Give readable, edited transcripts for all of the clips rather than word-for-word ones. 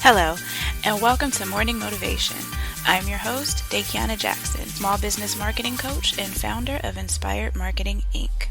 Hello, and welcome to Morning Motivation. I'm your host, Dakiana Jackson, small business marketing coach and founder of Inspired Marketing, Inc.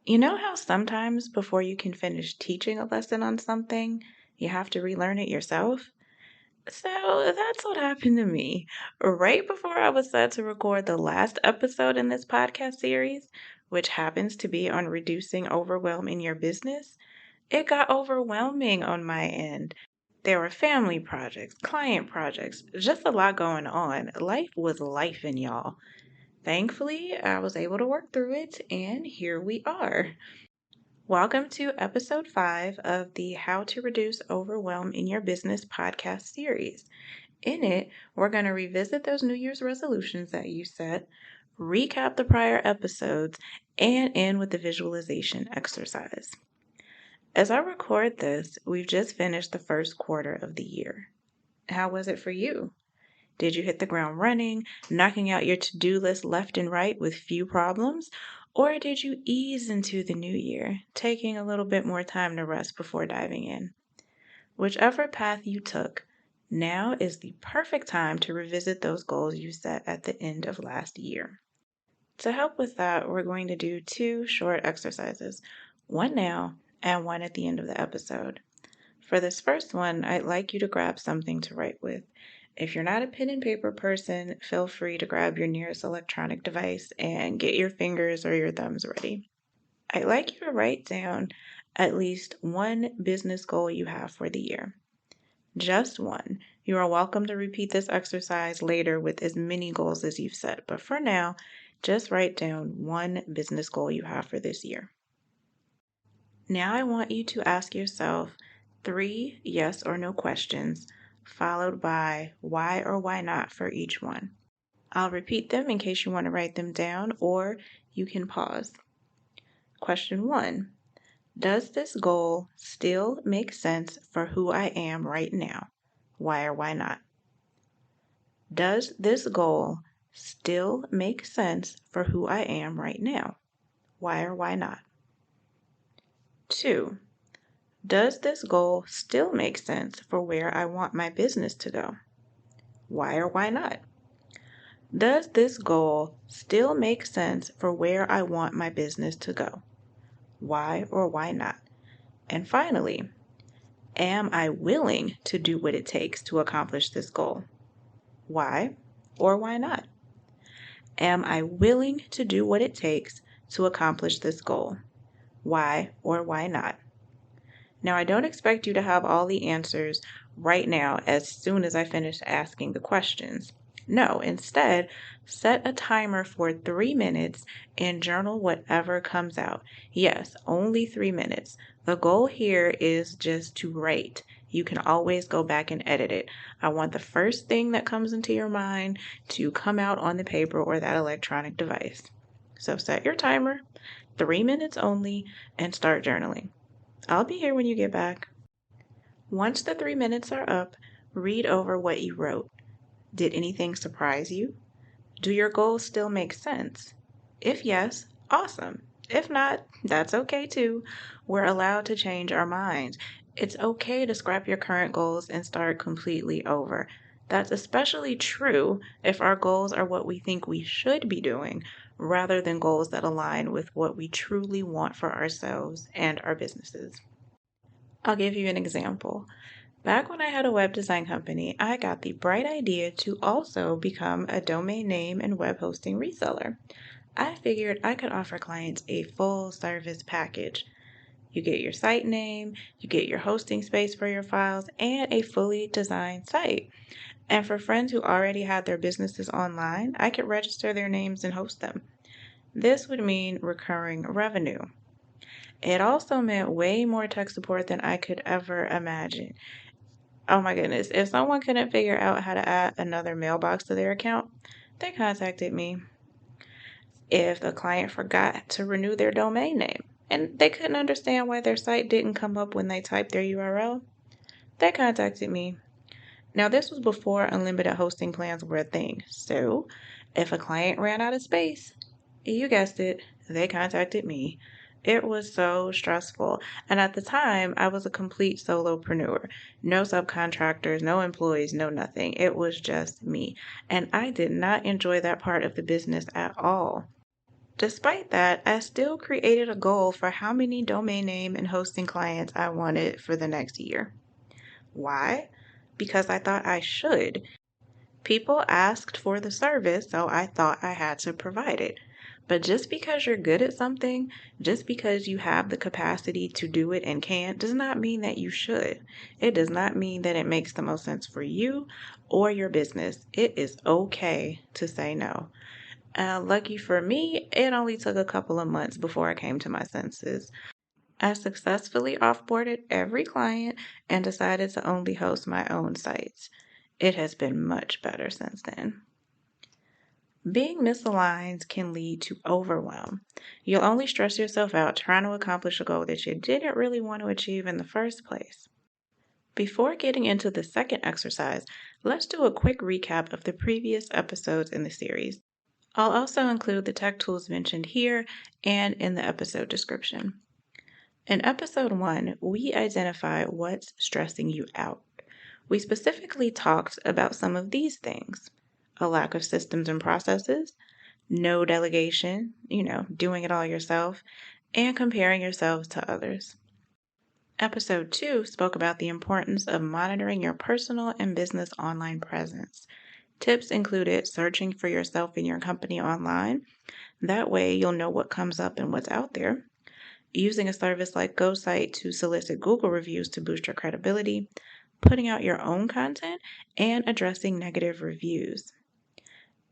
You know how sometimes before you can finish teaching a lesson on something, you have to relearn it yourself? So that's what happened to me. Right before I was set to record the last episode in this podcast series, which happens to be on reducing overwhelm in your business, it got overwhelming on my end. There were family projects, client projects, just a lot going on. Life was life in y'all. Thankfully, I was able to work through it, and here we are. Welcome to episode 5 of the How to Reduce Overwhelm in Your Business podcast series. In it, we're going to revisit those New Year's resolutions that you set, recap the prior episodes, and end with the visualization exercise. As I record this, we've just finished the first quarter of the year. How was it for you? Did you hit the ground running, knocking out your to-do list left and right with few problems? Or did you ease into the new year, taking a little bit more time to rest before diving in? Whichever path you took, now is the perfect time to revisit those goals you set at the end of last year. To help with that, we're going to do 2 short exercises, one now and one at the end of the episode. For this first one, I'd like you to grab something to write with. If you're not a pen and paper person, feel free to grab your nearest electronic device and get your fingers or your thumbs ready. I'd like you to write down at least one business goal you have for the year. Just one. You are welcome to repeat this exercise later with as many goals as you've set, but for now, just write down one business goal you have for this year. Now I want you to ask yourself 3 yes or no questions, followed by why or why not for each one. I'll repeat them in case you want to write them down, or you can pause. Question 1. Does this goal still make sense for who I am right now? Why or why not? Does this goal still make sense for who I am right now? Why or why not? 2. Does this goal still make sense for where I want my business to go? Why or why not? Does this goal still make sense for where I want my business to go? Why or why not? And finally, am I willing to do what it takes to accomplish this goal? Why or why not? Am I willing to do what it takes to accomplish this goal? Why or why not? Now, I don't expect you to have all the answers right now as soon as I finish asking the questions. No, instead, set a timer for 3 minutes and journal whatever comes out. Yes, only 3 minutes. The goal here is just to write. You can always go back and edit it. I want the first thing that comes into your mind to come out on the paper or that electronic device. So set your timer, 3 minutes only, and start journaling. I'll be here when you get back. Once the 3 minutes are up, read over what you wrote. Did anything surprise you? Do your goals still make sense? If yes, awesome. If not, that's okay too. We're allowed to change our minds. It's okay to scrap your current goals and start completely over. That's especially true if our goals are what we think we should be doing, rather than goals that align with what we truly want for ourselves and our businesses. I'll give you an example. Back when I had a web design company, I got the bright idea to also become a domain name and web hosting reseller. I figured I could offer clients a full service package. You get your site name, you get your hosting space for your files, and a fully designed site. And for friends who already had their businesses online, I could register their names and host them. This would mean recurring revenue. It also meant way more tech support than I could ever imagine. Oh my goodness, if someone couldn't figure out how to add another mailbox to their account, they contacted me. If the client forgot to renew their domain name and they couldn't understand why their site didn't come up when they typed their URL, they contacted me. Now, this was before unlimited hosting plans were a thing, so if a client ran out of space, you guessed it, they contacted me. It was so stressful. And at the time, I was a complete solopreneur. No subcontractors, no employees, no nothing. It was just me. And I did not enjoy that part of the business at all. Despite that, I still created a goal for how many domain name and hosting clients I wanted for the next year. Why? Because I thought I should. People asked for the service, so I thought I had to provide it. But just because you're good at something, just because you have the capacity to do it and can, does not mean that you should. It does not mean that it makes the most sense for you or your business. It is okay to say no. Lucky for me, it only took a couple of months before I came to my senses. I successfully offboarded every client and decided to only host my own sites. It has been much better since then. Being misaligned can lead to overwhelm. You'll only stress yourself out trying to accomplish a goal that you didn't really want to achieve in the first place. Before getting into the second exercise, let's do a quick recap of the previous episodes in the series. I'll also include the tech tools mentioned here and in the episode description. In episode 1, we identify what's stressing you out. We specifically talked about some of these things: a lack of systems and processes, no delegation, doing it all yourself, and comparing yourselves to others. Episode 2 spoke about the importance of monitoring your personal and business online presence. Tips included searching for yourself and your company online. That way you'll know what comes up and what's out there. Using a service like GoSite to solicit Google reviews to boost your credibility, putting out your own content, and addressing negative reviews.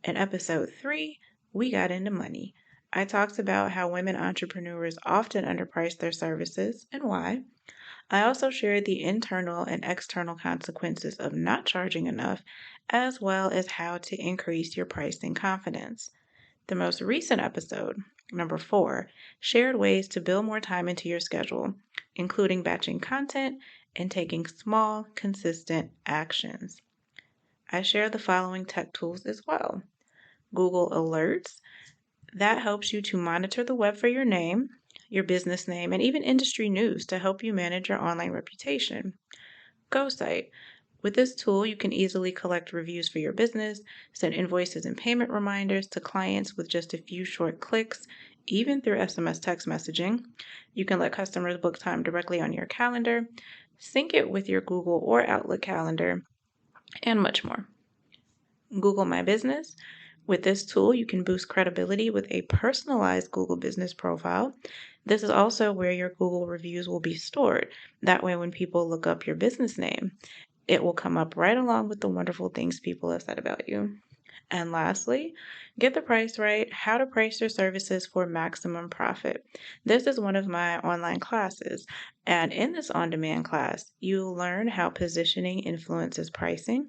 In episode 3, we got into money. I talked about how women entrepreneurs often underprice their services and why. I also shared the internal and external consequences of not charging enough, as well as how to increase your pricing confidence. The most recent episode, number 4, shared ways to build more time into your schedule, including batching content and taking small, consistent actions. I share the following tech tools as well: Google Alerts, that helps you to monitor the web for your name, your business name, and even industry news to help you manage your online reputation. GoSite. With this tool, you can easily collect reviews for your business, send invoices and payment reminders to clients with just a few short clicks, even through SMS text messaging. You can let customers book time directly on your calendar, sync it with your Google or Outlook calendar, and much more. Google My Business. With this tool, you can boost credibility with a personalized Google business profile. This is also where your Google reviews will be stored. That way, when people look up your business name, it will come up right along with the wonderful things people have said about you. And lastly, get the price right: how to price your services for maximum profit. This is one of my online classes. And in this on-demand class, you'll learn how positioning influences pricing,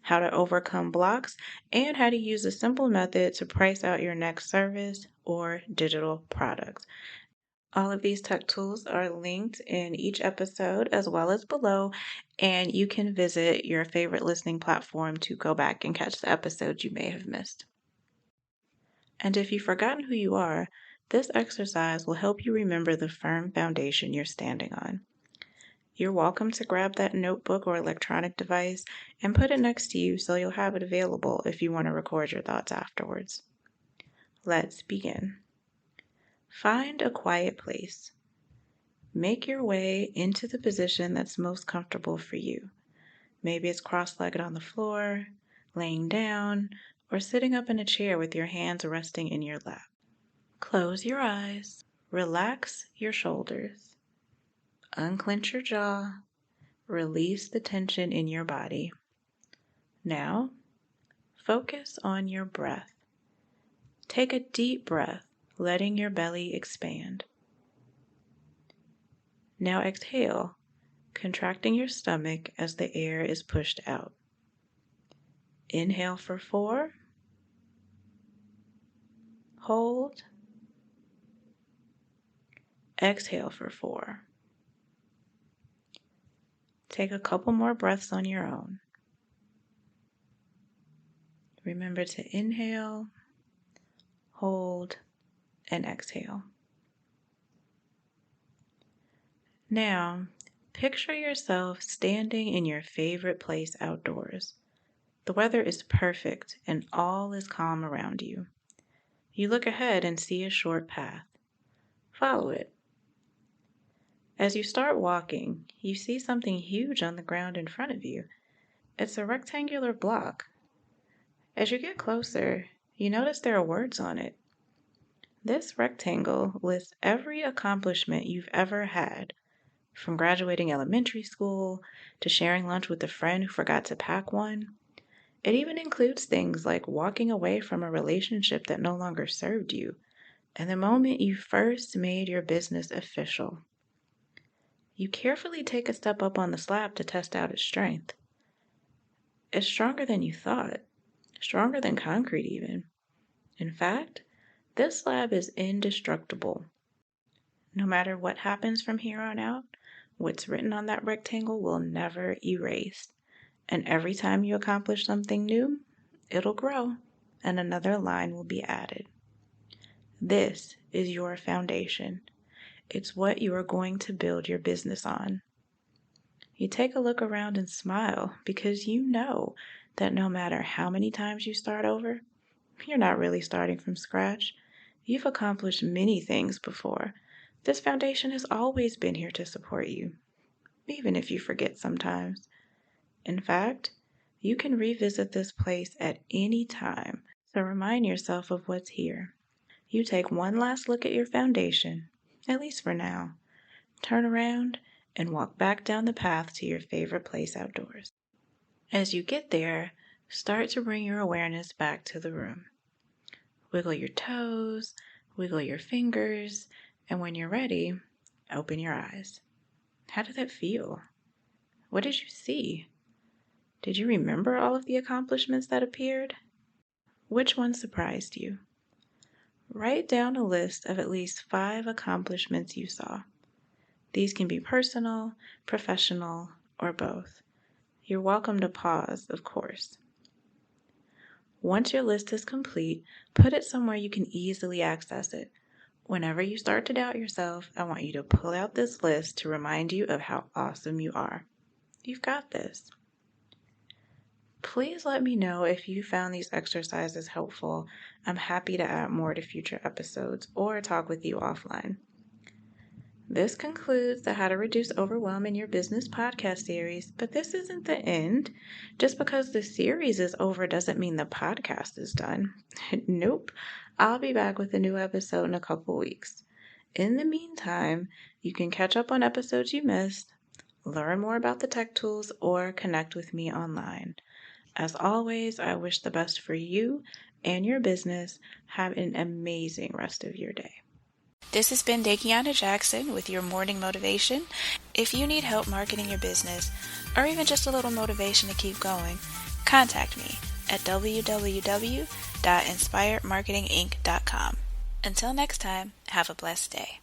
how to overcome blocks, and how to use a simple method to price out your next service or digital products. All of these tech tools are linked in each episode as well as below, and you can visit your favorite listening platform to go back and catch the episodes you may have missed. And if you've forgotten who you are, this exercise will help you remember the firm foundation you're standing on. You're welcome to grab that notebook or electronic device and put it next to you so you'll have it available if you want to record your thoughts afterwards. Let's begin. Find a quiet place. Make your way into the position that's most comfortable for you. Maybe it's cross-legged on the floor, laying down, or sitting up in a chair with your hands resting in your lap. Close your eyes. Relax your shoulders. Unclench your jaw. Release the tension in your body. Now, focus on your breath. Take a deep breath, letting your belly expand. Now exhale, contracting your stomach as the air is pushed out. Inhale for 4. Hold. Exhale for 4. Take a couple more breaths on your own. Remember to inhale, hold, and exhale. Now, picture yourself standing in your favorite place outdoors. The weather is perfect and all is calm around you. You look ahead and see a short path. Follow it. As you start walking, you see something huge on the ground in front of you. It's a rectangular block. As you get closer, you notice there are words on it. This rectangle lists every accomplishment you've ever had, from graduating elementary school to sharing lunch with a friend who forgot to pack one. It even includes things like walking away from a relationship that no longer served you, and the moment you first made your business official. You carefully take a step up on the slab to test out its strength. It's stronger than you thought, stronger than concrete even. In fact, this slab is indestructible. No matter what happens from here on out, what's written on that rectangle will never erase. And every time you accomplish something new, it'll grow and another line will be added. This is your foundation. It's what you are going to build your business on. You take a look around and smile because you know that no matter how many times you start over, you're not really starting from scratch. You've accomplished many things before. This foundation has always been here to support you, even if you forget sometimes. In fact, you can revisit this place at any time, so remind yourself of what's here. You take one last look at your foundation, at least for now. Turn around and walk back down the path to your favorite place outdoors. As you get there, start to bring your awareness back to the room. Wiggle your toes, wiggle your fingers, and when you're ready, open your eyes. How did that feel? What did you see? Did you remember all of the accomplishments that appeared? Which one surprised you? Write down a list of at least 5 accomplishments you saw. These can be personal, professional, or both. You're welcome to pause, of course. Once your list is complete, put it somewhere you can easily access it. Whenever you start to doubt yourself, I want you to pull out this list to remind you of how awesome you are. You've got this. Please let me know if you found these exercises helpful. I'm happy to add more to future episodes or talk with you offline. This concludes the How to Reduce Overwhelm in Your Business podcast series, but this isn't the end. Just because the series is over doesn't mean the podcast is done. Nope. I'll be back with a new episode in a couple weeks. In the meantime, you can catch up on episodes you missed, learn more about the tech tools, or connect with me online. As always, I wish the best for you and your business. Have an amazing rest of your day. This has been Dakiana Jackson with your morning motivation. If you need help marketing your business, or even just a little motivation to keep going, contact me at www.inspiredmarketinginc.com. Until next time, have a blessed day.